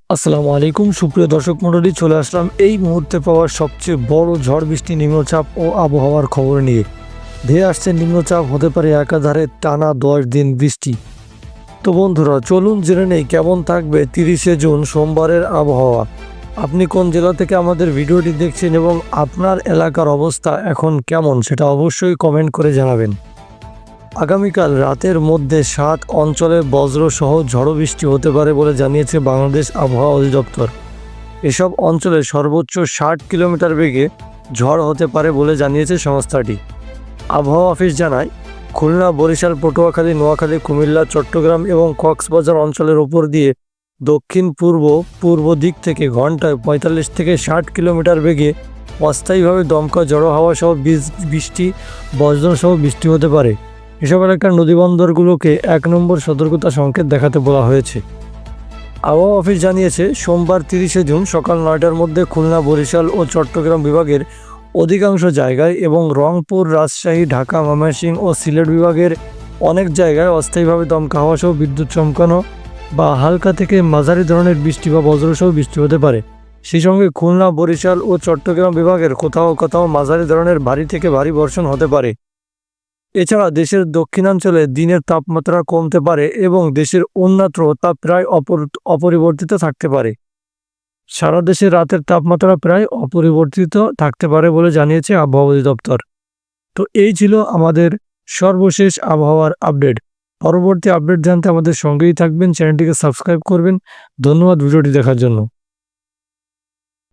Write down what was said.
আসসালামু আলাইকুম সুপ্রিয় দর্শক মণ্ডলী, চলে আসলাম এই মুহূর্তে পাওয়া সবচেয়ে বড় ঝড় বৃষ্টি, নিম্নচাপ ও আবহাওয়ার খবর নিয়ে। ধেয়ে আসছে নিম্নচাপ, হতে পারে একাধারে টানা 10 দিন বৃষ্টি। তো বন্ধুরা, চলুন জেনে নেই কেমন থাকবে 30শে জুন সোমবারের আবহাওয়া। আপনি কোন জেলা থেকে আমাদের ভিডিওটি দেখছেন এবং আপনার এলাকার অবস্থা এখন কেমন, সেটা অবশ্যই কমেন্ট করে জানাবেন। আগামীকাল রাতের মধ্যে 7 অঞ্চলে বজ্রসহ ঝড়ো বৃষ্টি হতে পারে বলে জানিয়েছে বাংলাদেশ আবহাওয়া অধিদপ্তর। এসব অঞ্চলে সর্বোচ্চ 60 কিলোমিটার বেগে ঝড় হতে পারে বলে জানিয়েছে সংস্থাটি। আবহাওয়া অফিস জানায়, খুলনা, বরিশাল, পটুয়াখালী, নোয়াখালী, কুমিল্লা, চট্টগ্রাম এবং কক্সবাজার অঞ্চলের ওপর দিয়ে দক্ষিণ পূর্ব দিক থেকে ঘন্টায় 45 থেকে 60 কিলোমিটার বেগে অস্থায়ীভাবে দমকা ঝড়ো হাওয়া সহ বৃষ্টি, বজ্রসহ বৃষ্টি হতে পারে। এসব এলাকার নদীবন্দরগুলোকে 1 নম্বর সতর্কতা সংকেত দেখাতে বলা হয়েছে। আবহাওয়া অফিস জানিয়েছে, সোমবার 30শে জুন সকাল 9টার মধ্যে খুলনা, বরিশাল ও চট্টগ্রাম বিভাগের অধিকাংশ জায়গায় এবং রংপুর, রাজশাহী, ঢাকা, ময়মনসিংহ ও সিলেট বিভাগের অনেক জায়গায় অস্থায়ীভাবে দমকা হাওয়া সহ বিদ্যুৎ চমকানো বা হালকা থেকে মাঝারি ধরনের বৃষ্টি বা বজ্রসহ বৃষ্টি হতে পারে। সেই সঙ্গে খুলনা, বরিশাল ও চট্টগ্রাম বিভাগের কোথাও কোথাও মাঝারি ধরনের ভারী থেকে ভারী বর্ষণ হতে পারে। এছাড়া দেশের দক্ষিণাঞ্চলে দিনের তাপমাত্রা কমতে পারে এবং দেশের অন্যত্র তা প্রায় অপরিবর্তিত থাকতে পারে। সারা দেশে রাতের তাপমাত্রা প্রায় অপরিবর্তিত থাকতে পারে বলে জানিয়েছে আবহাওয়া অধিদপ্তর। তো এই ছিল আমাদের সর্বশেষ আবহাওয়ার আপডেট। পরবর্তী আপডেট জানতে আমাদের সঙ্গেই থাকবেন, চ্যানেলটিকে সাবস্ক্রাইব করবেন। ধন্যবাদ ভিডিওটি দেখার জন্য।